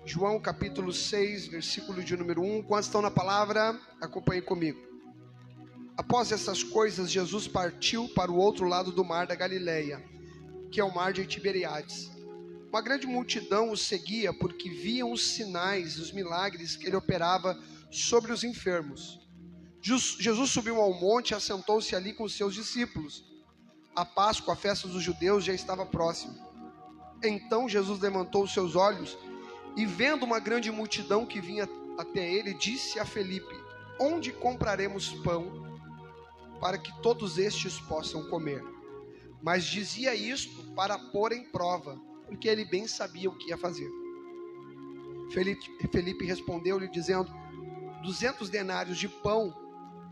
João capítulo 6, versículo de número 1. Quantos estão na palavra? Acompanhe comigo. Após essas coisas, Jesus partiu para o outro lado do mar da Galileia, que é o mar de Tiberíades. Uma grande multidão o seguia porque viam os sinais e os milagres que ele operava sobre os enfermos. Jesus subiu ao monte e assentou-se ali com os seus discípulos. A Páscoa, a festa dos judeus, já estava próxima. Então Jesus levantou os seus olhos e, vendo uma grande multidão que vinha até ele, disse a Felipe: onde compraremos pão para que todos estes possam comer? Mas dizia isto para pôr em prova, porque ele bem sabia o que ia fazer. Felipe respondeu-lhe dizendo: 200 denários de pão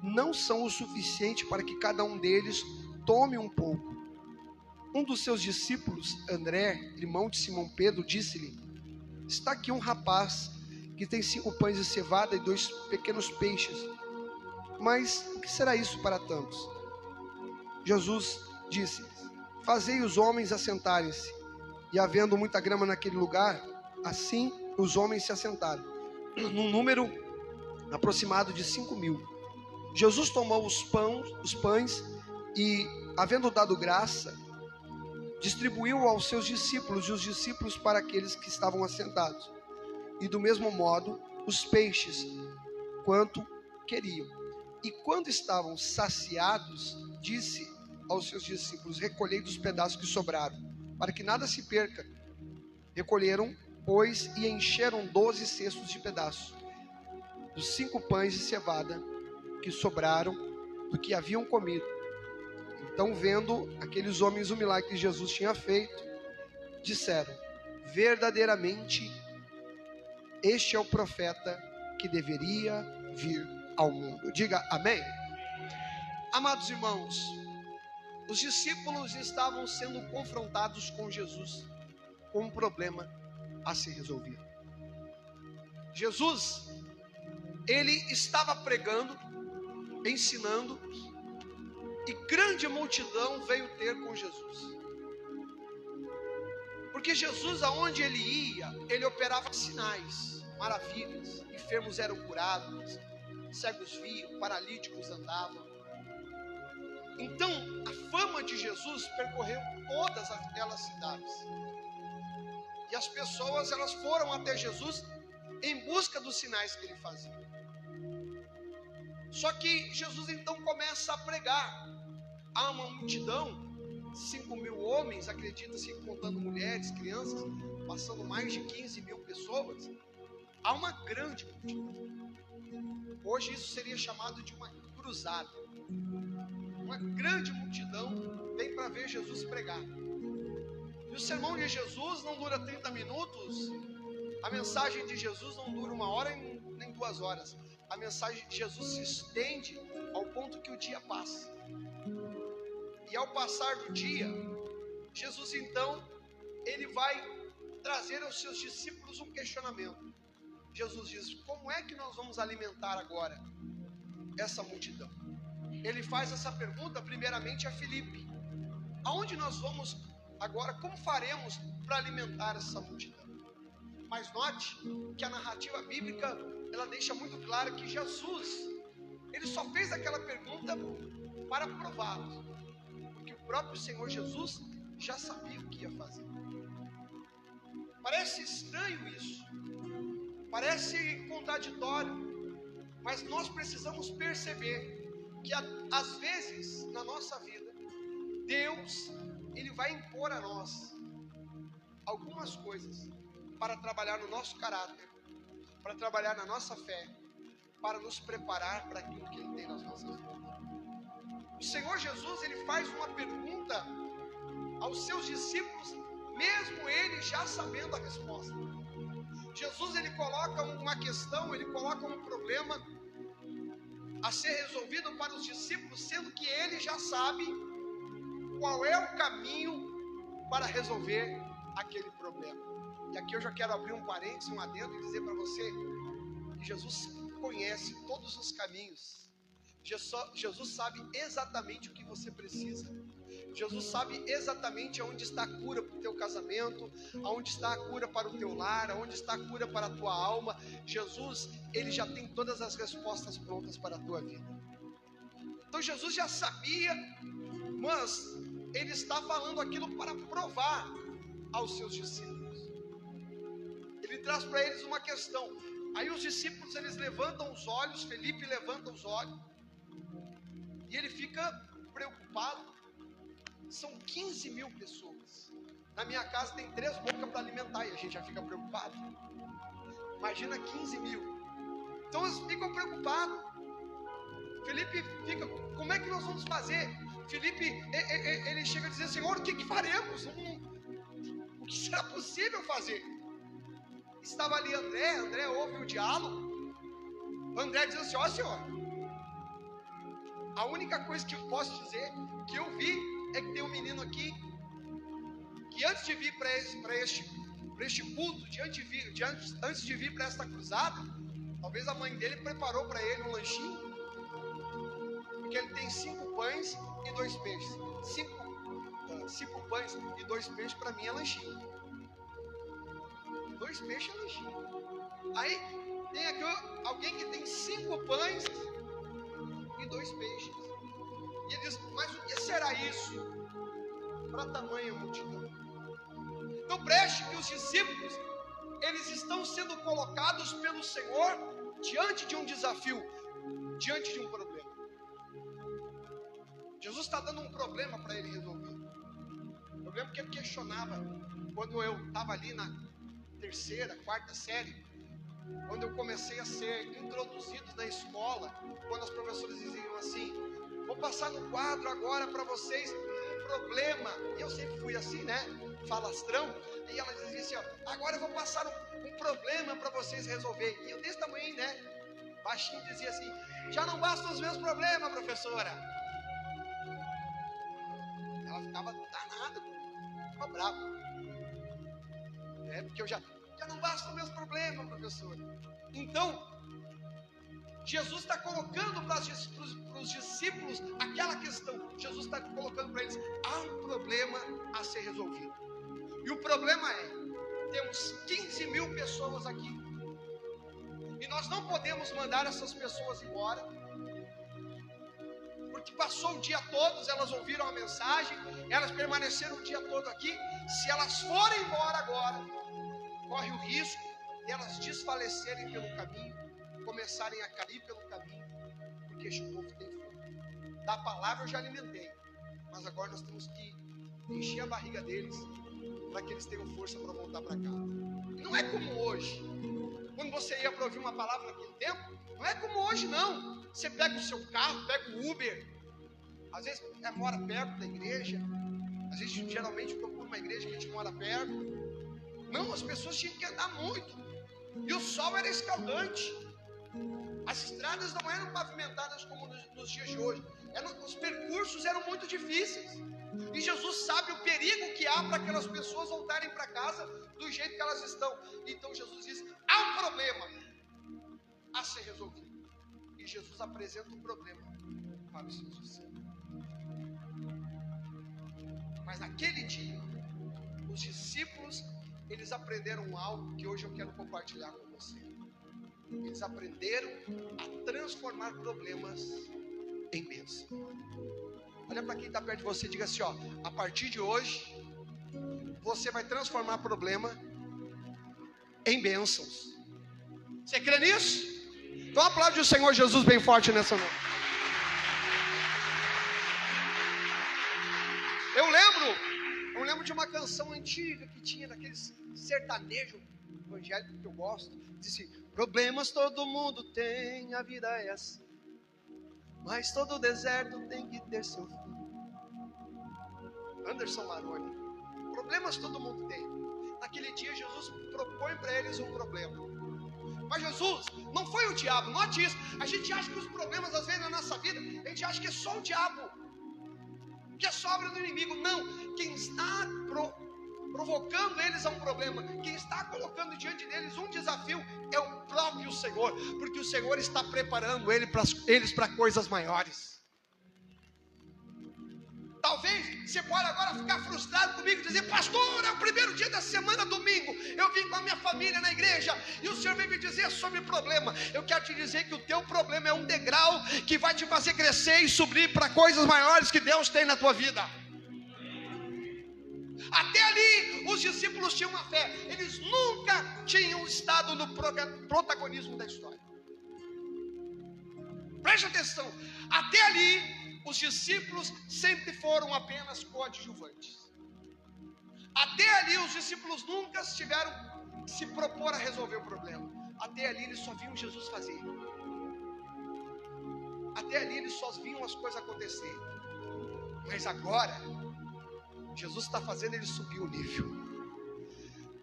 não são o suficiente para que cada um deles tome um pouco. Um dos seus discípulos, André, irmão de Simão Pedro, disse-lhe: está aqui um rapaz que tem 5 pães de cevada e 2 pequenos peixes. Mas o que será isso para tantos? Jesus disse: fazei os homens assentarem-se. E havendo muita grama naquele lugar, assim os homens se assentaram, num número aproximado de 5.000. Jesus tomou os pães e, havendo dado graça, distribuiu aos seus discípulos e os discípulos para aqueles que estavam assentados. E do mesmo modo, os peixes, quanto queriam. E quando estavam saciados, disse aos seus discípulos: recolhei dos pedaços que sobraram, para que nada se perca. Recolheram, pois, e encheram 12 cestos de pedaços, dos 5 pães de cevada que sobraram do que haviam comido. Então, vendo aqueles homens o milagre que Jesus tinha feito, disseram: verdadeiramente, este é o profeta que deveria vir ao mundo. Diga amém. Amados irmãos, os discípulos estavam sendo confrontados com Jesus, com um problema a ser resolvido. Jesus, ele estava pregando, ensinando, e grande multidão veio ter com Jesus. Porque Jesus, aonde ele ia, ele operava sinais, maravilhas. Enfermos eram curados, cegos viam, paralíticos andavam. Então, a fama de Jesus percorreu todas aquelas cidades. E as pessoas, elas foram até Jesus em busca dos sinais que ele fazia. Só que Jesus então começa a pregar. Há uma multidão, 5.000 homens, acredita-se, contando mulheres, crianças, passando mais de 15.000 pessoas. Há uma grande multidão. Hoje isso seria chamado de uma cruzada. Uma grande multidão vem para ver Jesus pregar. E o sermão de Jesus não dura 30 minutos. A mensagem de Jesus não dura 1 hora nem 2 horas. A mensagem de Jesus se estende ao ponto que o dia passa. E ao passar do dia, Jesus então, ele vai trazer aos seus discípulos um questionamento. Jesus diz: como é que nós vamos alimentar agora essa multidão? Ele faz essa pergunta primeiramente a Felipe: aonde nós vamos agora, como faremos para alimentar essa multidão? Mas note que a narrativa bíblica, ela deixa muito claro que Jesus, ele só fez aquela pergunta para prová-los, porque o próprio Senhor Jesus já sabia o que ia fazer. Parece estranho isso, parece contraditório, mas nós precisamos perceber que às vezes na nossa vida, Deus, ele vai impor a nós algumas coisas para trabalhar no nosso caráter, para trabalhar na nossa fé, para nos preparar para aquilo que ele tem nas nossas vidas. O Senhor Jesus, ele faz uma pergunta aos seus discípulos, mesmo ele já sabendo a resposta. Jesus, ele coloca uma questão, ele coloca um problema a ser resolvido para os discípulos, sendo que ele já sabe qual é o caminho para resolver aquele problema. E aqui eu já quero abrir um parênteses, um adendo, e dizer para você que Jesus conhece todos os caminhos. Jesus sabe exatamente o que você precisa. Jesus sabe exatamente aonde está a cura para o teu casamento, aonde está a cura para o teu lar, aonde está a cura para a tua alma. Jesus, ele já tem todas as respostas prontas para a tua vida. Então Jesus já sabia, mas ele está falando aquilo para provar aos seus discípulos. Ele traz para eles uma questão. Aí os discípulos, eles levantam os olhos, Felipe levanta os olhos, e ele fica preocupado. São 15 mil pessoas. Na minha casa tem 3 bocas para alimentar e a gente já fica preocupado. Imagina 15 mil. Então eles ficam preocupados. Felipe fica, como é que nós vamos fazer? Felipe, ele chega a dizer, Senhor, o que faremos? O que será possível fazer? Estava ali André ouve o diálogo. André diz assim, ó Senhor, a única coisa que eu posso dizer, que eu vi, é que tem um menino aqui, que antes de vir para este culto, antes de vir para esta cruzada, talvez a mãe dele preparou para ele um lanchinho, porque ele tem 5 pães e 2 peixes. 5 pães e 2 peixes para mim é lanchinho. 2 peixes é lanchinho. Aí tem aqui alguém que tem 5 pães e 2 peixes. E ele diz, mas o que será isso para tamanha multidão? Então preste que os discípulos, eles estão sendo colocados pelo Senhor diante de um desafio, diante de um problema. Jesus está dando um problema para ele resolver. O problema que ele questionava quando eu estava ali na 3ª, 4ª série, quando eu comecei a ser introduzido na escola, quando as professoras diziam assim, vou passar no quadro agora para vocês um problema. E eu sempre fui assim, né? Falastrão. E ela dizia assim, ó, agora eu vou passar um problema para vocês resolver. E eu desse tamanho, né? Baixinho dizia assim, já não bastam os meus problemas, professora. Ela ficava danada, ficava brava. Porque eu já não bastam os meus problemas, professora. Então, Jesus está colocando para os discípulos aquela questão. Jesus está colocando para eles, há um problema a ser resolvido. E o problema é, temos 15 mil pessoas aqui. E nós não podemos mandar essas pessoas embora. Porque passou o dia todo, elas ouviram a mensagem, elas permaneceram o dia todo aqui. Se elas forem embora agora, corre o risco de elas desfalecerem pelo caminho, começarem a cair pelo caminho, porque este povo tem fome. Da palavra eu já alimentei, mas agora nós temos que encher a barriga deles, para que eles tenham força para voltar para casa. E não é como hoje, quando você ia para ouvir uma palavra naquele tempo, não é como hoje não. Você pega o seu carro, pega o Uber, às vezes mora perto da igreja, às vezes geralmente procura uma igreja que a gente mora perto. Não, as pessoas tinham que andar muito, e o sol era escaldante. As estradas não eram pavimentadas como nos dias de hoje. Os percursos eram muito difíceis. E Jesus sabe o perigo que há para aquelas pessoas voltarem para casa do jeito que elas estão. Então Jesus diz, há um problema a ser resolvido. E Jesus apresenta um problema para os seus discípulos. Mas naquele dia, os discípulos, eles aprenderam algo que hoje eu quero compartilhar com você. Eles aprenderam a transformar problemas em bênção. Olha para quem está perto de você e diga assim, ó, a partir de hoje, você vai transformar problema em bênçãos. Você crê nisso? Então aplaude o Senhor Jesus bem forte nessa noite. Eu lembro de uma canção antiga que tinha daqueles sertanejo evangélico que eu gosto. Diz assim, problemas todo mundo tem, a vida é assim. Mas todo deserto tem que ter seu fim. Anderson Maroni. Problemas todo mundo tem. Naquele dia Jesus propõe para eles um problema. Mas Jesus não foi o diabo, note isso. A gente acha que os problemas às vezes na nossa vida, a gente acha que é só o diabo, que é sobra do inimigo. Não, quem está provocando eles a um problema, quem está colocando diante deles um desafio é o próprio Senhor, porque o Senhor está preparando eles para coisas maiores. Talvez Você pode agora ficar frustrado comigo e dizer: pastor, é o primeiro dia da semana, domingo, eu vim com a minha família na igreja e o senhor veio me dizer sobre problema. Eu quero te dizer que o teu problema é um degrau que vai te fazer crescer e subir para coisas maiores que Deus tem na tua vida. Até ali os discípulos tinham uma fé, eles nunca tinham estado no protagonismo da história. Preste atenção, até ali os discípulos sempre foram apenas coadjuvantes. Até ali os discípulos nunca tiveram que se propor a resolver o problema. Até ali eles só viam Jesus fazer. Até ali eles só viam as coisas acontecer. Mas agora Jesus está fazendo ele subir o nível.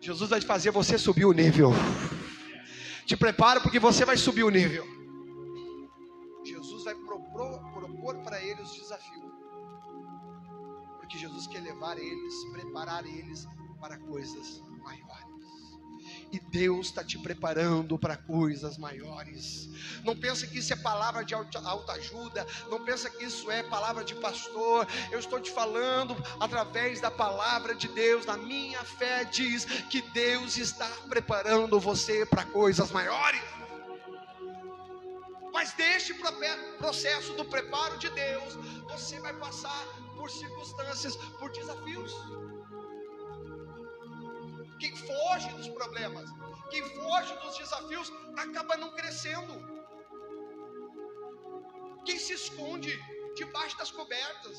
Jesus vai fazer você subir o nível. Te prepara porque você vai subir o nível. Jesus vai propor para ele os desafios. Porque Jesus quer levar eles, preparar eles para coisas maiores. E Deus está te preparando para coisas maiores. Não pensa que isso é palavra de autoajuda. Não pensa que isso é palavra de pastor. Eu estou te falando através da palavra de Deus. Na minha fé diz que Deus está preparando você para coisas maiores. Mas deste processo do preparo de Deus, você vai passar por circunstâncias, por desafios. Quem foge dos problemas, quem foge dos desafios, acaba não crescendo. Quem se esconde debaixo das cobertas,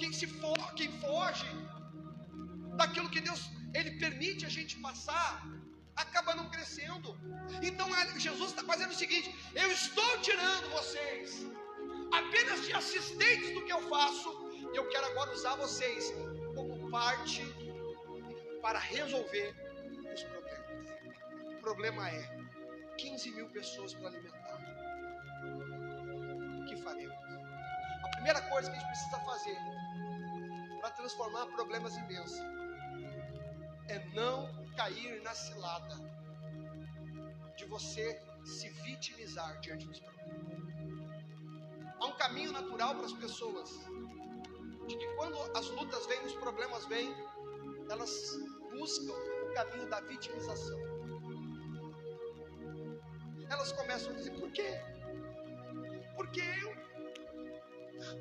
quem foge daquilo que Deus ele permite a gente passar, acaba não crescendo. Então Jesus está fazendo o seguinte: eu estou tirando vocês apenas de assistentes do que eu faço, e eu quero agora usar vocês como parte para resolver os problemas. O problema é 15 mil pessoas para alimentar. O que faremos? A primeira coisa que a gente precisa fazer para transformar problemas em bênção é não cair na cilada de você se vitimizar diante dos problemas. Há um caminho natural para as pessoas de que quando as lutas vêm, os problemas vêm, elas buscam o caminho da vitimização. Elas começam a dizer: por quê? Por que eu?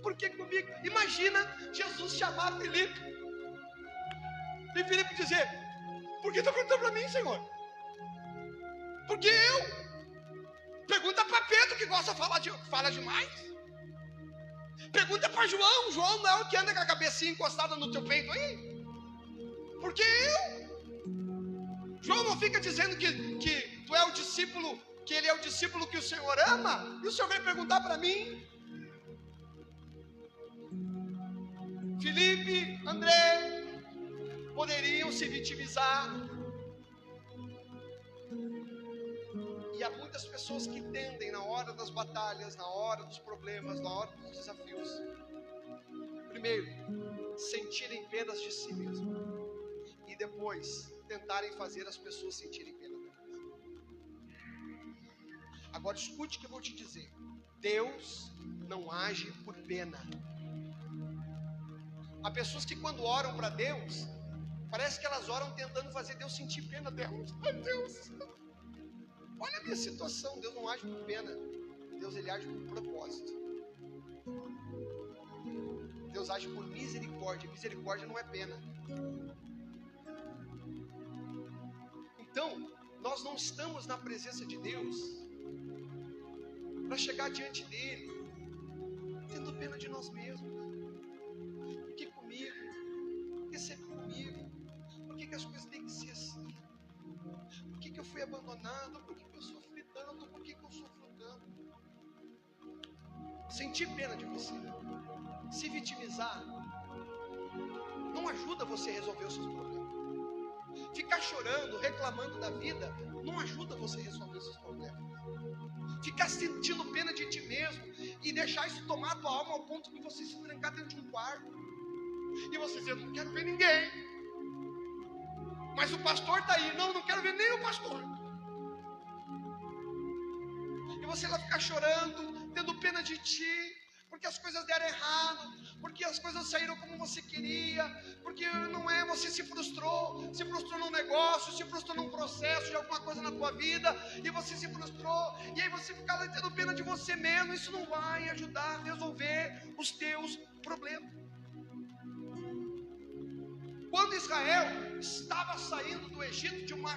Por que comigo? Imagina Jesus chamar Filipe e Filipe dizer: por que está perguntando para mim, Senhor? Por que eu? Pergunta para Pedro, que gosta de fala demais. Pergunta para João. João não é o que anda com a cabecinha encostada no teu peito aí? Por que eu? João não fica dizendo que tu é o discípulo, que ele é o discípulo que o Senhor ama? E o Senhor vem perguntar para mim? Filipe, André poderiam se vitimizar. E há muitas pessoas que tendem, na hora das batalhas, na hora dos problemas, na hora dos desafios, primeiro, sentirem pena de si mesmo, e depois tentarem fazer as pessoas sentirem pena delas. Agora escute o que eu vou te dizer: Deus não age por pena. Há pessoas que quando oram para Deus, parece que elas oram tentando fazer Deus sentir pena delas. Ai, Deus, olha a minha situação. Deus não age por pena. Deus ele age por propósito. Deus age por misericórdia. Misericórdia não é pena. Então, nós não estamos na presença de Deus para chegar diante dele tendo pena de nós mesmos. Por que comigo? Por que sempre comigo? Por que as coisas têm que ser assim? Por que eu fui abandonado? Por que eu sofri tanto? Por que eu sofro tanto? Sentir pena de você, se vitimizar, não ajuda você a resolver os seus problemas. Ficar chorando, reclamando da vida, não ajuda você a resolver os seus problemas. Ficar sentindo pena de ti mesmo e deixar isso tomar a tua alma ao ponto de você se trancar dentro de um quarto e você dizer: eu não quero ver ninguém. Mas o pastor está aí. Não quero ver nem o pastor. E você vai ficar chorando, tendo pena de ti, porque as coisas deram errado, porque as coisas saíram como você queria, porque não é, você se frustrou num negócio, se frustrou num processo de alguma coisa na tua vida, e você se frustrou, e aí você fica lá tendo pena de você mesmo. Isso não vai ajudar a resolver os teus problemas. Quando Israel estava saindo do Egito de uma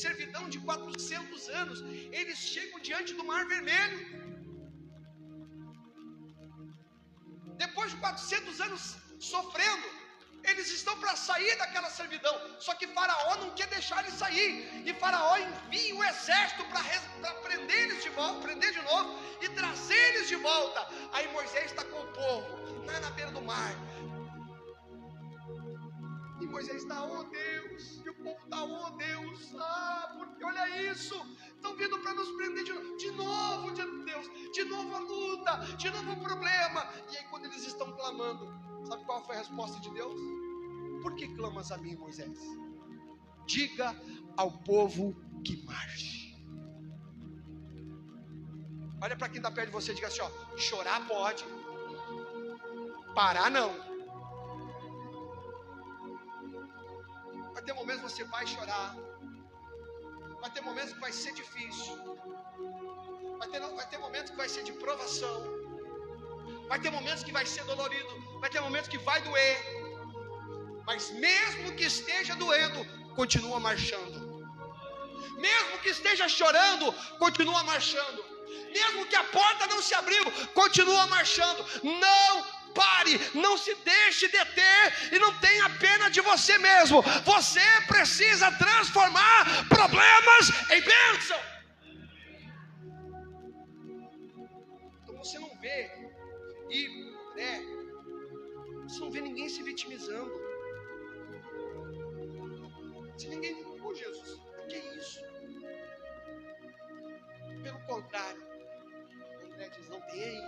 servidão de 400 anos, eles chegam diante do Mar Vermelho. Depois de 400 anos sofrendo, eles estão para sair daquela servidão. Só que Faraó não quer deixar eles sair. E Faraó envia um exército para prender eles de volta, prender de novo e trazer eles de volta. Aí Moisés está com o povo lá na beira do mar. E Moisés está, oh Deus, e o povo está, oh Deus, porque olha isso, estão vindo para nos prender de novo, Deus, de novo a luta, de novo o problema. E aí quando eles estão clamando, sabe qual foi a resposta de Deus? Por que clamas a mim, Moisés? Diga ao povo que marche. Olha para quem está perto de você e diga assim, ó, chorar pode, parar não. Vai ter momentos que você vai chorar, vai ter momentos que vai ser difícil, vai ter momentos que vai ser de provação, vai ter momentos que vai ser dolorido, vai ter momentos que vai doer, mas mesmo que esteja doendo, continua marchando. Mesmo que esteja chorando, continua marchando. Mesmo que a porta não se abriu, continua marchando. Não pare, não se deixe deter e não tenha pena de você mesmo. Você precisa transformar problemas em bênção. Então você não vê você não vê ninguém se vitimizando. Se ninguém, oh Jesus, o que é isso? Pelo contrário, André diz, não, tem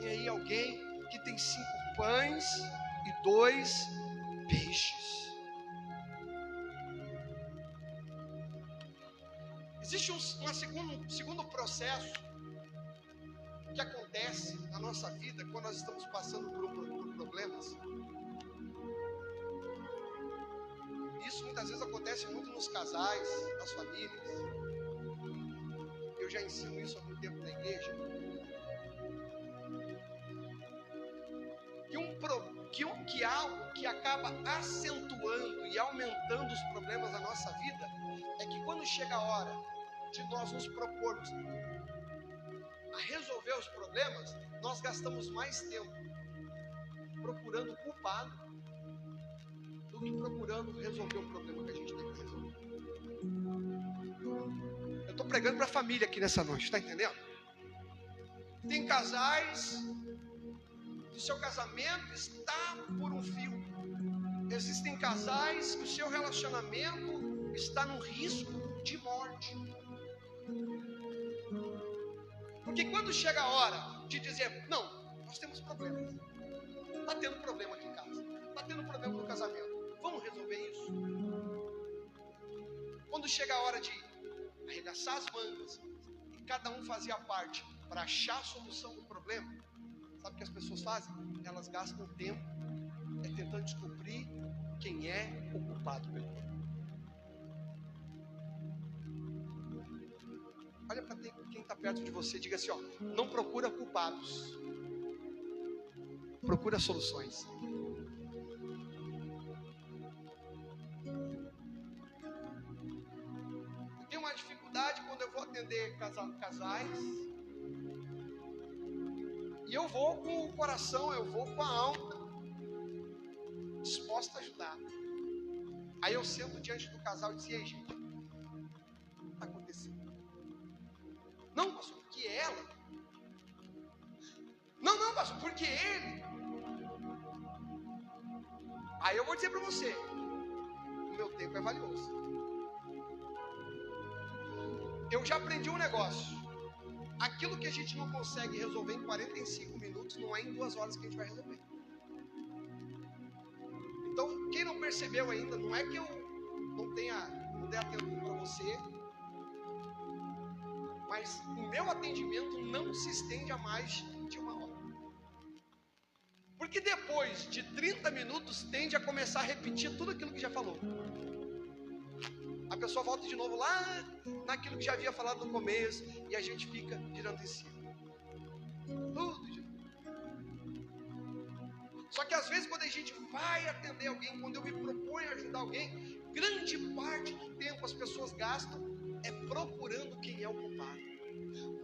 aí alguém que tem 5 pães e 2 peixes. Existe um segundo processo que acontece na nossa vida quando nós estamos passando por problemas. Isso muitas vezes acontece muito nos casais, nas famílias. Eu já ensino isso há muito tempo na igreja. Que algo que acaba acentuando e aumentando os problemas da nossa vida é que quando chega a hora de nós nos propormos a resolver os problemas, nós gastamos mais tempo procurando o culpado do que procurando resolver o problema que a gente tem que resolver. Eu estou pregando para a família aqui nessa noite, está entendendo? Tem casais que o seu casamento está por um fio. Existem casais que o seu relacionamento está no risco de morte. Porque quando chega a hora de dizer, não, nós temos problemas. Está tendo problema aqui em casa. Está tendo problema no casamento. Vamos resolver isso. Quando chega a hora de arregaçar as mangas e cada um fazer a parte para achar a solução do problema, sabe o que as pessoas fazem? Elas gastam tempo tentando descobrir quem é o culpado pelo problema. Olha para quem está perto de você e diga assim, ó, não procura culpados, procura soluções. Eu tenho uma dificuldade quando eu vou atender casais. E eu vou com o coração, eu vou com a alma disposta a ajudar. Aí eu sento diante do casal e disse, ei gente, o que está acontecendo? Não, pastor, porque ela? Não, pastor, porque ele? Aí eu vou dizer para você, o meu tempo é valioso. Eu já aprendi um negócio. Aquilo que a gente não consegue resolver em 45 minutos, não é em 2 horas que a gente vai resolver. Então, quem não percebeu ainda, não é que eu não dê atenção para você, mas o meu atendimento não se estende a mais de 1 hora. depois de 30 minutos, tende a começar a repetir tudo aquilo que já falou. A pessoa volta de novo lá naquilo que já havia falado no começo, e a gente fica girando em cima. Tudo de novo. Só que às vezes quando a gente vai atender alguém, quando eu me proponho ajudar alguém, grande parte do tempo as pessoas gastam é procurando quem é o culpado.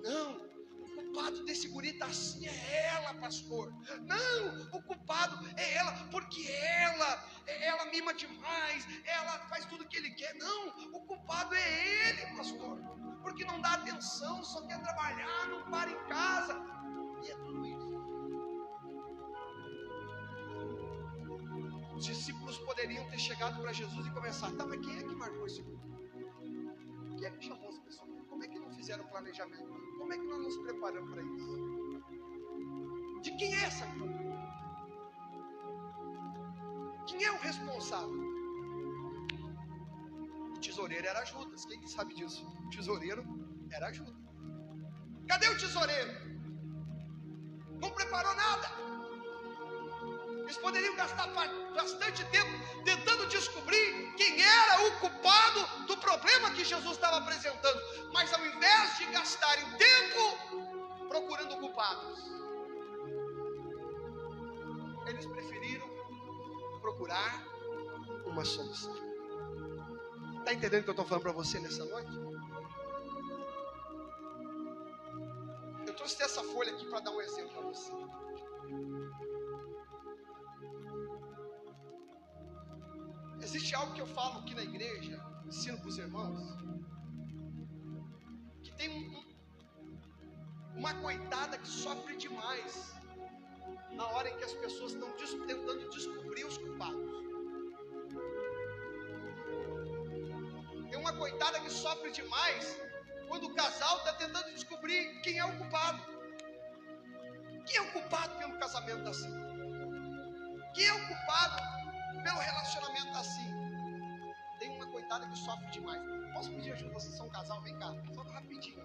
Não, o culpado desse guri tá assim, é ela, pastor. Não, o culpado é ela, porque ela mima demais, ela faz tudo que ele quer. Não, o culpado é ele, pastor, porque não dá atenção, só quer trabalhar, não para em casa. E é tudo isso. Os discípulos poderiam ter chegado para Jesus e começar: tá, mas quem é que marcou esse grupo? Quem é que chamou as pessoas? Como é que não fizeram o planejamento? Como é que nós nos preparamos para isso? De quem é essa culpa? Quem é o responsável? O tesoureiro era Judas. Quem sabe disso? O tesoureiro era Judas. Cadê o tesoureiro? Não preparou nada. Eles poderiam gastar bastante tempo tentando descobrir quem era o culpado do problema que Jesus estava apresentando. Mas ao invés de gastarem tempo procurando culpados, eles preferiram procurar uma solução. Está entendendo o que eu estou falando para você nessa noite? Eu trouxe essa folha aqui para dar um exemplo para você. Existe algo que eu falo aqui na igreja, ensino para os irmãos, que tem uma coitada que sofre demais na hora em que as pessoas estão tentando descobrir os culpados. Tem uma coitada que sofre demais quando o casal está tentando descobrir quem é o culpado. Quem é o culpado pelo casamento assim? Quem é o culpado pelo relacionamento assim? Tem uma coitada que sofre demais. Posso pedir ajuda? Vocês são um casal? Vem cá, só rapidinho.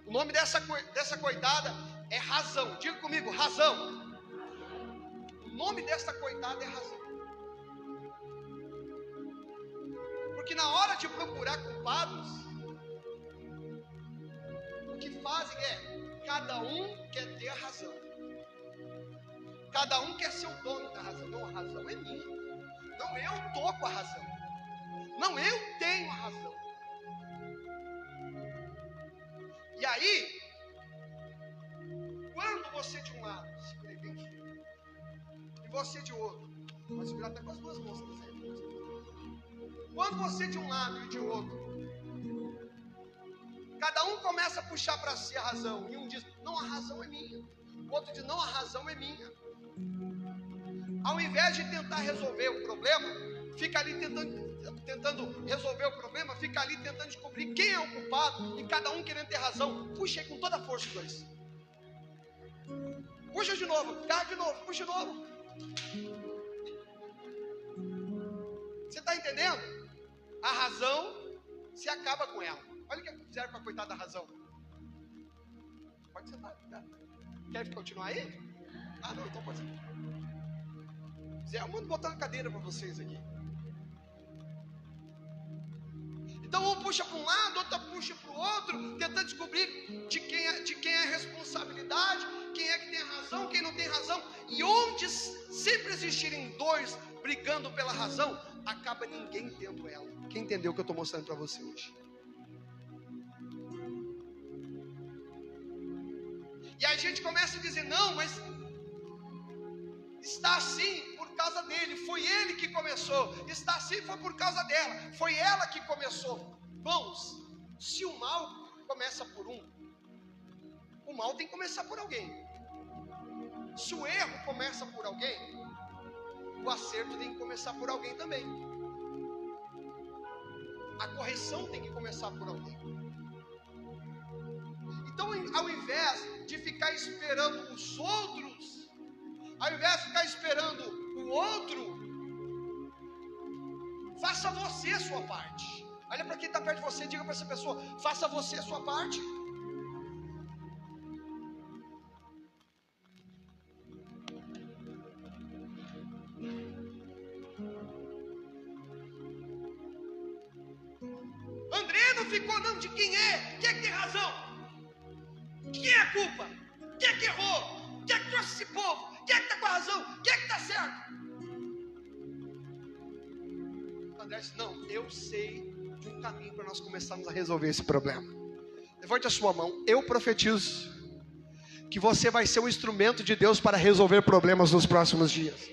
O nome dessa coitada é razão. Diga comigo, razão. O nome dessa coitada é razão. Porque na hora de procurar culpados, o que fazem é, cada um quer ter a razão. Cada um quer ser o dono da razão. Não, a razão é minha. Não, eu estou com a razão. Não, eu tenho a razão. E aí, quando você de um lado, segurei bem firme, e você de outro, pode segurar até com as duas mãos, né? Quando você de um lado e de outro, cada um começa a puxar para si a razão, e um diz, não, a razão é minha. O outro diz, não, a razão é minha. Ao invés de tentar resolver o problema, fica ali tentando resolver o problema, fica ali tentando descobrir quem é o culpado, e cada um querendo ter razão. Puxa aí com toda a força, dois. Puxa de novo, dá de novo, puxa de novo. Você está entendendo? A razão se acaba com ela. Olha o que fizeram com a coitada da razão. Pode sentar, tá? Quer continuar aí? Ah, não, então pode sentar. Zé, eu mando botar uma cadeira para vocês aqui. Então um puxa para um lado, outro puxa para o outro, tentando descobrir de quem é a responsabilidade, quem é que tem a razão, quem não tem razão. E onde sempre existirem dois brigando pela razão, acaba ninguém tendo ela. Quem entendeu o que eu estou mostrando para você hoje? E a gente começa a dizer, não, mas está assim por causa dele, foi ele que começou. Está assim foi por causa dela, foi ela que começou. Irmãos, se o mal começa por um, o mal tem que começar por alguém. Se o erro começa por alguém, o acerto tem que começar por alguém também. A correção tem que começar por alguém. Então, ao invés de ficar esperando os outros, ao invés de ficar esperando o outro, faça você a sua parte. Olha para quem está perto de você e diga para essa pessoa, faça você a sua parte. ficou, não, de quem é? Quem é que tem razão? De quem é a culpa? Quem é que errou? Quem é que trouxe esse povo? Quem é que está com a razão? Quem é que está certo? André disse, não, eu sei de um caminho para nós começarmos a resolver esse problema. Levante a sua mão, eu profetizo que você vai ser um instrumento de Deus para resolver problemas nos próximos dias.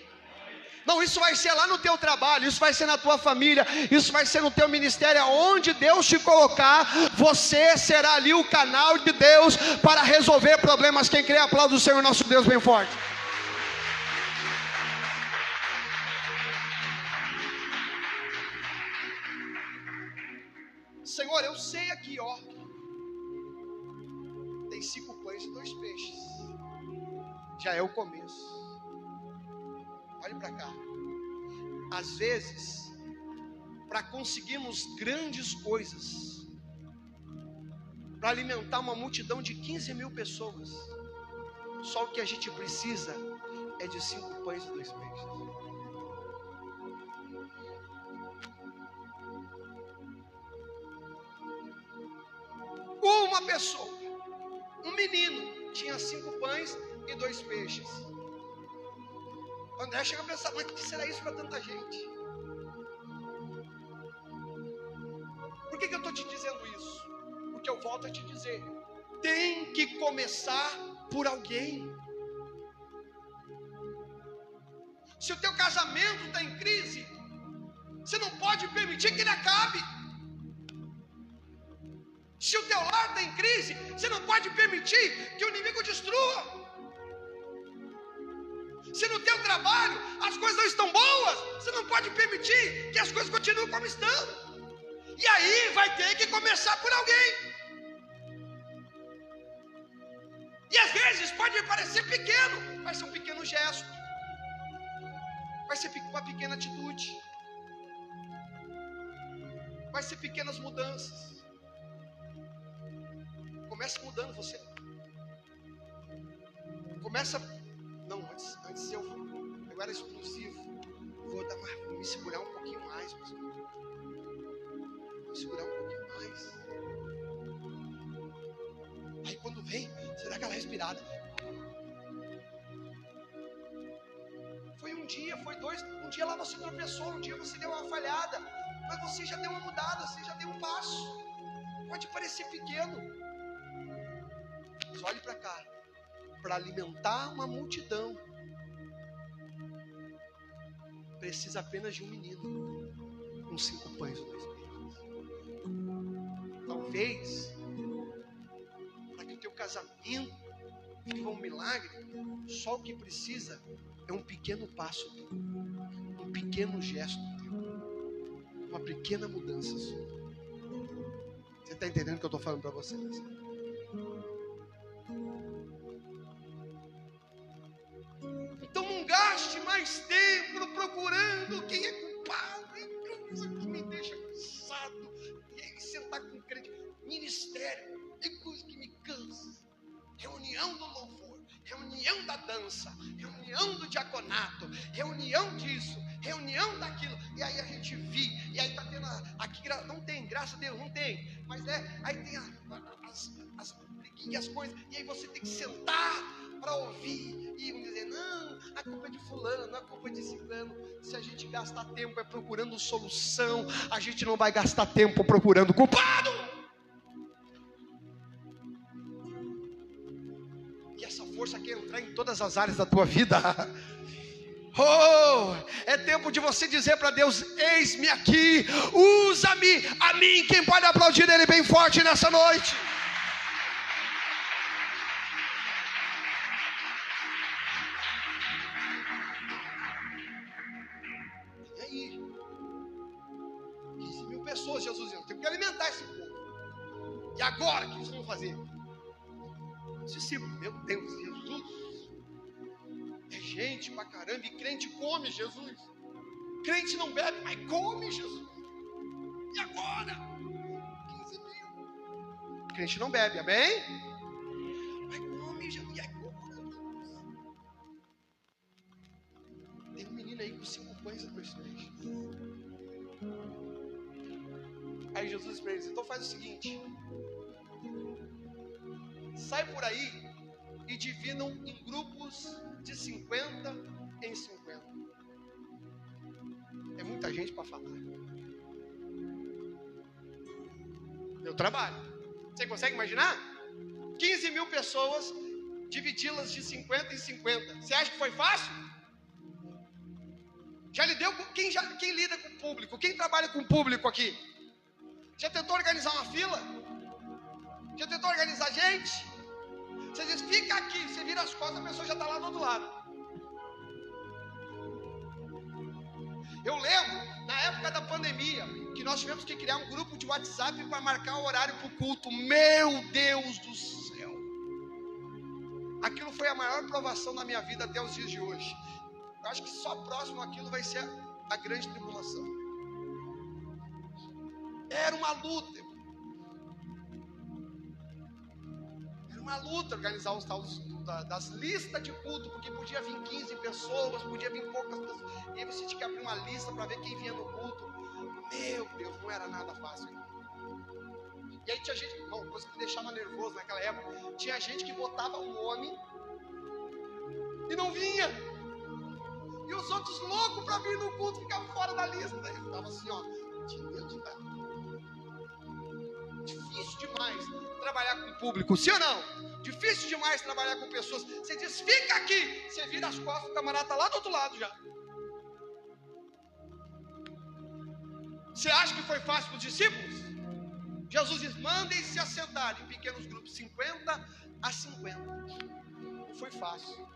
Não, isso vai ser lá no teu trabalho, isso vai ser na tua família, isso vai ser no teu ministério, aonde Deus te colocar, você será ali o canal de Deus para resolver problemas. Quem crê, aplaude o Senhor nosso Deus bem forte. Senhor, eu sei aqui, ó, tem 5 pães e 2 peixes, já é o começo. Olhe para cá. Às vezes, para conseguirmos grandes coisas, para alimentar uma multidão de 15 mil pessoas, só o que a gente precisa é de 5 pães e 2 peixes. Uma pessoa, um menino, tinha 5 pães e 2 peixes. André chega a pensar, mas o que será isso para tanta gente? Por que eu estou te dizendo isso? Porque eu volto a te dizer, tem que começar por alguém. Se o teu casamento está em crise, você não pode permitir que ele acabe. Se o teu lar está em crise, você não pode permitir que o inimigo destrua. Se no teu trabalho as coisas não estão boas, você não pode permitir que as coisas continuem como estão. E aí vai ter que começar por alguém. E às vezes pode parecer pequeno, vai ser um pequeno gesto, vai ser uma pequena atitude, vai ser pequenas mudanças. Começa mudando você. Começa. Não, antes eu era explosivo. Vou me segurar um pouquinho mais, pastor. Vou me segurar um pouquinho mais. Aí quando vem, você dá aquela respirada. Foi um dia, foi 2. Um dia lá você tropeçou, um dia você deu uma falhada. Mas você já deu uma mudada, você já deu um passo. Pode parecer pequeno. Mas olhe para cá. Para alimentar uma multidão, precisa apenas de um menino, com 5 pães e 2 peixes. Talvez, para que o teu casamento viva um milagre, só o que precisa é um pequeno passo teu, um pequeno gesto teu, uma pequena mudança sua. Você está entendendo o que eu estou falando para vocês? Então não gaste mais tempo procurando quem é culpado. Isso aqui me deixa cansado. E aí sentar com crente. Ministério é coisa que me cansa. Reunião do louvor, reunião da dança, reunião do diaconato, reunião disso, reunião daquilo. E aí a gente vive. E aí está tendo aqui, não tem, graças a Deus, não tem. Mas aí tem as coisas. E aí você tem que sentar para ouvir. E um dizer, não, a culpa é de fulano, a culpa é de ciclano. Se a gente gastar tempo procurando solução, a gente não vai gastar tempo procurando culpado. E essa força quer entrar em todas as áreas da tua vida. Oh, é tempo de você dizer para Deus, eis-me aqui, usa-me, a mim. Quem pode aplaudir Ele bem forte nessa noite? Pessoas, Jesus dizendo, tem que alimentar esse povo. E agora, o que vocês vão fazer? Os discípulos, meu Deus, Jesus, é gente pra caramba, e crente come, Jesus. Crente não bebe, mas come, Jesus. E agora? 15 mil. Crente não bebe, amém? Mas come, Jesus, e agora? Tem um menino aí com 5 pães e 2 peixes. Aí Aí Jesus disse para eles: então faz o seguinte, sai por aí e dividam em grupos de 50 em 50. É muita gente para falar. Deu trabalho. Você consegue imaginar? 15 mil pessoas, dividi-las de 50 em 50. Você acha que foi fácil? Já lidou com quem lida com o público? Quem trabalha com o público aqui? Já tentou organizar uma fila? Já tentou organizar gente? Você diz, fica aqui, você vira as costas, a pessoa já está lá do outro lado. Eu lembro, na época da pandemia, que nós tivemos que criar um grupo de WhatsApp para marcar o horário para o culto. Meu Deus do céu! Aquilo foi a maior provação da minha vida até os dias de hoje. Eu acho que só próximo àquilo vai ser a grande tribulação. Era uma luta. Era uma luta organizar os tais das listas de culto, porque podia vir 15 pessoas, podia vir poucas pessoas. E aí você tinha que abrir uma lista para ver quem vinha no culto. Meu Deus, não era nada fácil. E aí tinha gente, uma coisa que me deixava nervoso naquela época, tinha gente que botava um nome e não vinha. E os outros loucos para vir no culto ficavam fora da lista. Eu ficava assim, ó, difícil demais trabalhar com o público, sim ou não? Difícil demais trabalhar com pessoas. Você diz, fica aqui, você vira as costas, o camarada está lá do outro lado já. Você acha que foi fácil para os discípulos? Jesus diz, mandem se assentar em pequenos grupos, 50 a 50. Não foi fácil.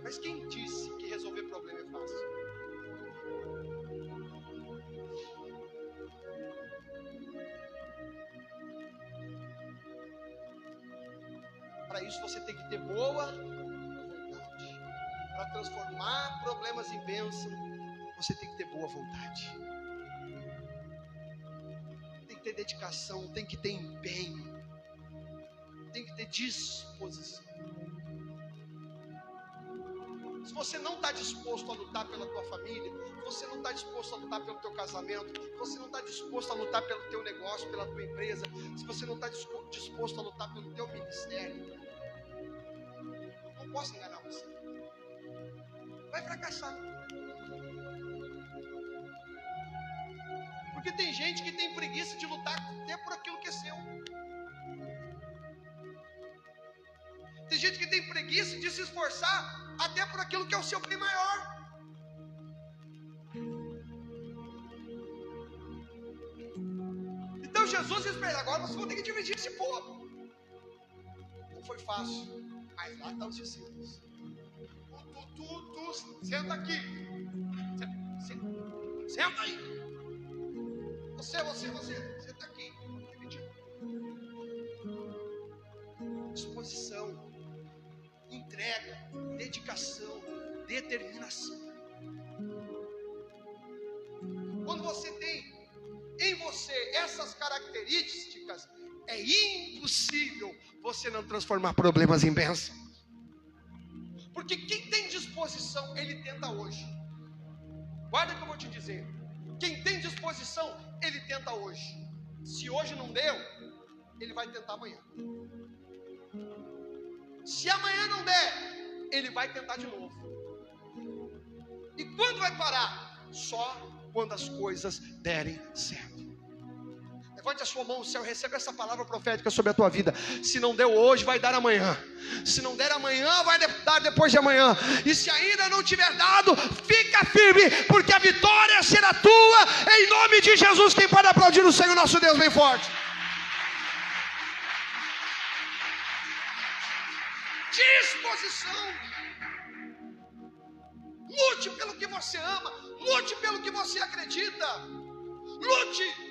Mas quem disse que resolver problema é fácil? Para isso você tem que ter boa vontade. Para transformar problemas em bênção, você tem que ter boa vontade. Tem que ter dedicação, tem que ter empenho, tem que ter disposição. Se você não está disposto a lutar pela tua família, se você não está disposto a lutar pelo teu casamento, se você não está disposto a lutar pelo teu negócio, pela tua empresa, se você não está disposto a lutar pelo teu ministério, não posso enganar você. Vai fracassar. Porque tem gente que tem preguiça de lutar até por aquilo que é seu. Tem gente que tem preguiça de se esforçar até por aquilo que é o seu bem maior. Então Jesus disse para ele, agora vocês vão ter que dividir esse povo. Não foi fácil, mas lá estão os discípulos. Tu, senta aqui. Senta aí. Você senta aqui. Disposição, entrega, dedicação, determinação. Quando você tem em você essas características, é impossível você não transformar problemas em bênção. Porque quem tem disposição, ele tenta hoje. Guarda o que eu vou te dizer. Quem tem disposição, ele tenta hoje. Se hoje não deu, ele vai tentar amanhã. Se amanhã não der, ele vai tentar de novo. E quando vai parar? Só quando as coisas derem certo. Levante a sua mão, o céu, receba essa palavra profética sobre a tua vida. Se não deu hoje, vai dar amanhã. Se não der amanhã, vai dar depois de amanhã. E se ainda não tiver dado, fica firme, porque a vitória será tua. Em nome de Jesus, quem pode aplaudir o Senhor nosso Deus bem forte? Disposição. Lute pelo que você ama. Lute pelo que você acredita. Lute.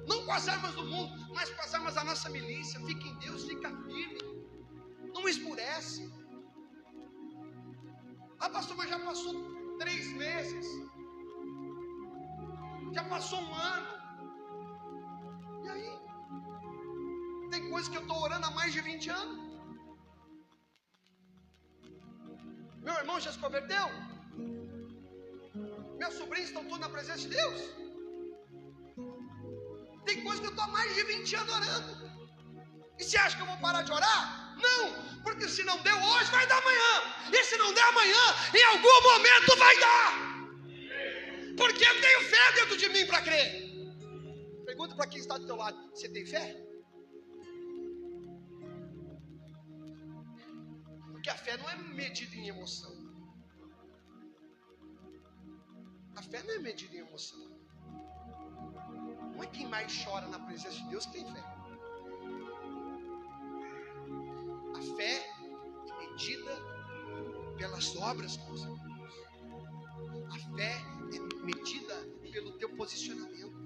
Não com as armas do mundo, mas com as armas da nossa milícia. Fica em Deus, fica firme. Não esmurece. Ah, pastor, mas já passou 3 meses. Já passou 1 ano. E aí? Tem coisa que eu estou orando há mais de 20 anos. Meu irmão já se converteu? Meus sobrinhos estão todos na presença de Deus. Tem coisa que eu estou há mais de 20 anos orando. E você acha que eu vou parar de orar? Não, porque se não deu hoje, vai dar amanhã. E se não der amanhã, em algum momento vai dar. Porque eu tenho fé dentro de mim para crer. Pergunta para quem está do teu lado: você tem fé? Porque a fé não é medida em emoção. A fé não é medida em emoção. Não é quem mais chora na presença de Deus que tem fé. A fé é medida pelas obras com os irmãos. A fé é medida pelo teu posicionamento.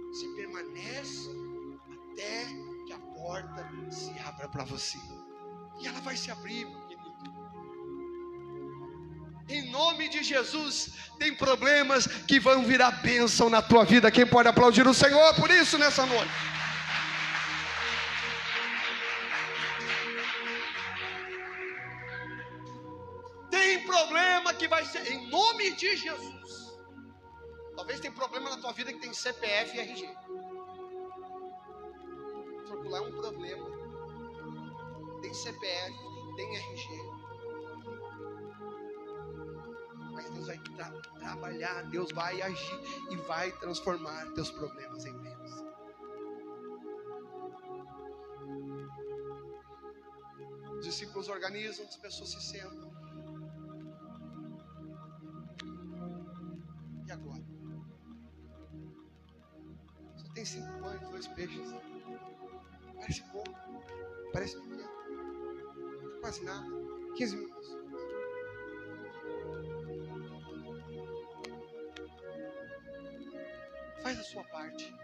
Você permanece até que a porta se abra para você. E ela vai se abrir, meu querido. Em nome de Jesus, tem problemas que vão virar bênção na tua vida. Quem pode aplaudir o Senhor por isso nessa noite? Tem problema que vai ser, em nome de Jesus. Talvez tem problema na tua vida que tem CPF e RG. Lá é um problema. Tem CPF, tem RG. Mas Deus vai trabalhar, Deus vai agir e vai transformar teus problemas em bênção. Os discípulos organizam, as pessoas se sentam. E agora? Só tem 5 pães, 2 peixes. Parece pouco, parece pequeno, quase nada. 15 minutos. Faz a sua parte.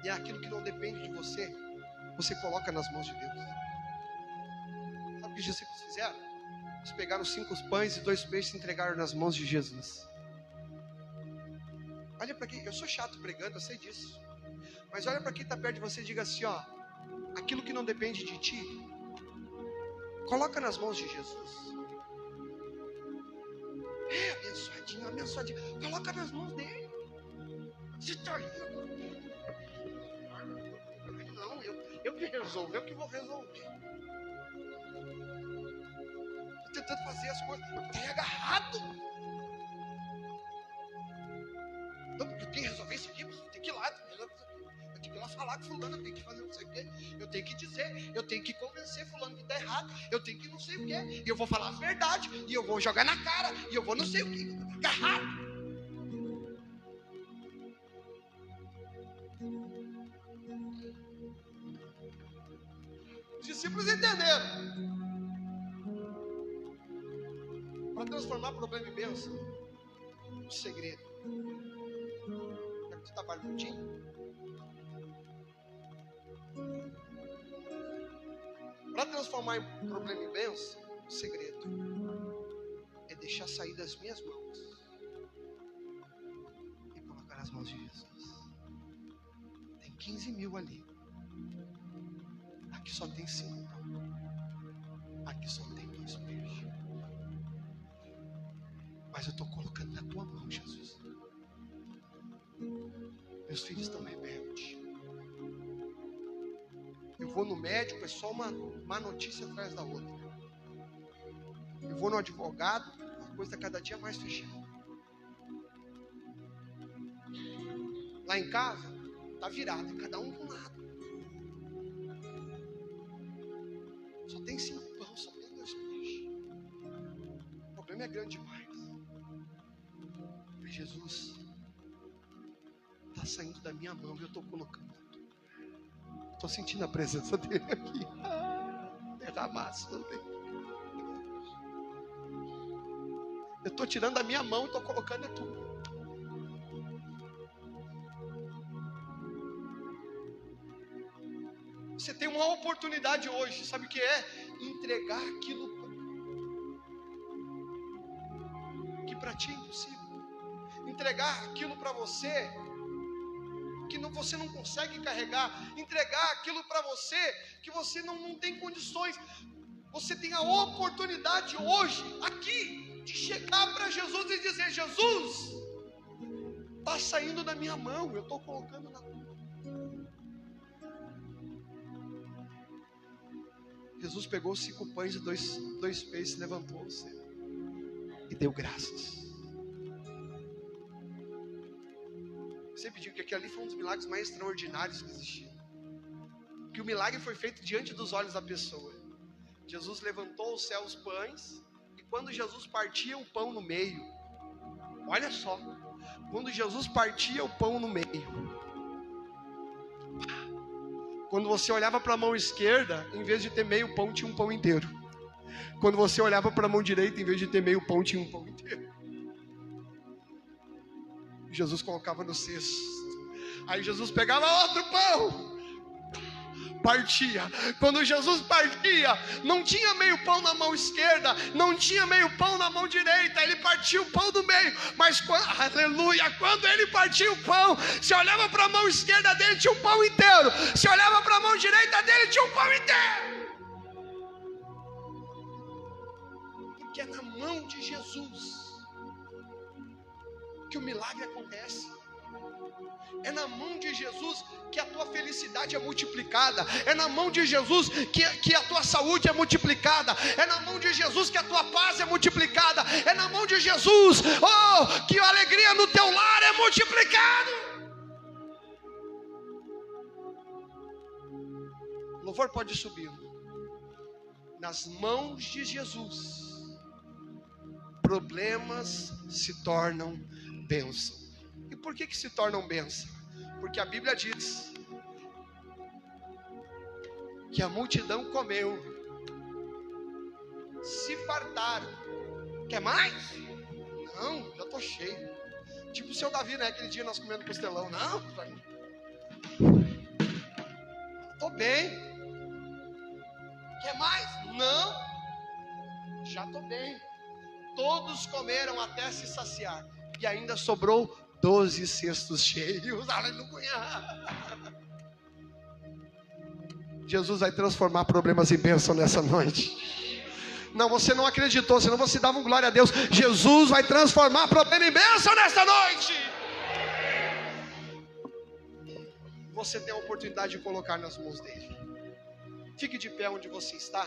E aquilo que não depende de você, você coloca nas mãos de Deus. Sabe o que os discípulos fizeram? Eles pegaram 5 pães e 2 peixes e entregaram nas mãos de Jesus. Olha para quem, eu sou chato pregando, eu sei disso. Mas olha para quem está perto de você e diga assim, ó: aquilo que não depende de ti, coloca nas mãos de Jesus. Abençoadinho, abençoadinho, coloca nas mãos dele. Você está rindo? Não, eu que resolvo, eu que vou resolver. Estou tentando fazer as coisas, está agarrado. Não, porque eu tenho que resolver isso aqui, tem que ir lá. Eu tenho que ir lá falar com fulano, eu tenho que fazer não sei o quê. Eu tenho que dizer, eu tenho que convencer fulano que está errado. Eu tenho que não sei o quê. E eu vou falar a verdade. E eu vou jogar na cara. E eu vou não sei o quê. Agarrado. Os discípulos entenderam. Para transformar problema em bênção, o segredo. Você está barbudinho? Para transformar um problema em bênção, o segredo é deixar sair das minhas mãos e colocar nas mãos de Jesus. Tem 15 mil ali. Aqui só tem 5. Aqui só tem 2 peixes. Mas eu estou colocando na tua mão, Jesus. Meus filhos estão rebeldes. Eu vou no médico, é só uma má notícia atrás da outra. Eu vou no advogado, a coisa está cada dia mais fechada. Lá em casa, está virado, cada um com um lado. Só tem 5 pães, só tem 2 peixes. O problema é grande demais. Mas Jesus está saindo da minha mão e eu estou colocando. Estou sentindo a presença dele aqui. Derramar sobre. Eu estou tirando da minha mão e estou colocando em tudo. Você tem uma oportunidade hoje, sabe o que é? Entregar aquilo que para ti é impossível. Entregar aquilo para você que você não consegue carregar. Entregar aquilo para você que você não tem condições. Você tem a oportunidade hoje, aqui, de chegar para Jesus e dizer: Jesus, está saindo da minha mão, eu estou colocando na tua. Jesus pegou 5 pães e dois peixes, levantou-se e deu graças. Eu sempre digo que aquilo ali foi um dos milagres mais extraordinários que existiam. Que o milagre foi feito diante dos olhos da pessoa. Jesus levantou ao céu os pães, e quando Jesus partia o pão no meio, olha só, quando Jesus partia o pão no meio, quando você olhava para a mão esquerda, em vez de ter meio pão, tinha um pão inteiro. Quando você olhava para a mão direita, em vez de ter meio pão, tinha um pão inteiro. Jesus colocava no cesto. Aí Jesus pegava outro pão, partia. Quando Jesus partia, não tinha meio pão na mão esquerda, não tinha meio pão na mão direita, ele partia o pão do meio. Mas aleluia, quando ele partia o pão, se olhava para a mão esquerda dele, tinha um pão inteiro. Se olhava para a mão direita dele, tinha um pão inteiro. Porque é na mão de Jesus que o milagre acontece. É na mão de Jesus que a tua felicidade é multiplicada. É na mão de Jesus que a tua saúde é multiplicada. É na mão de Jesus que a tua paz é multiplicada. É na mão de Jesus, que a alegria no teu lar é multiplicada. O louvor pode subir. Nas mãos de Jesus, problemas se tornam bênção. E por que se tornam bênção? Porque a Bíblia diz que a multidão comeu, se fartaram. Quer mais? Não, já estou cheio. Tipo o seu Davi, né? Aquele dia nós comendo costelão. Não, estou bem. Quer mais? Não, já estou bem. Todos comeram até se saciar, e ainda sobrou 12 cestos cheios. Aleluia! Jesus vai transformar problemas em bênção nessa noite. Não, você não acreditou, senão você dava um glória a Deus. Jesus vai transformar problema em bênção nessa noite. Você tem a oportunidade de colocar nas mãos dele. Fique de pé onde você está.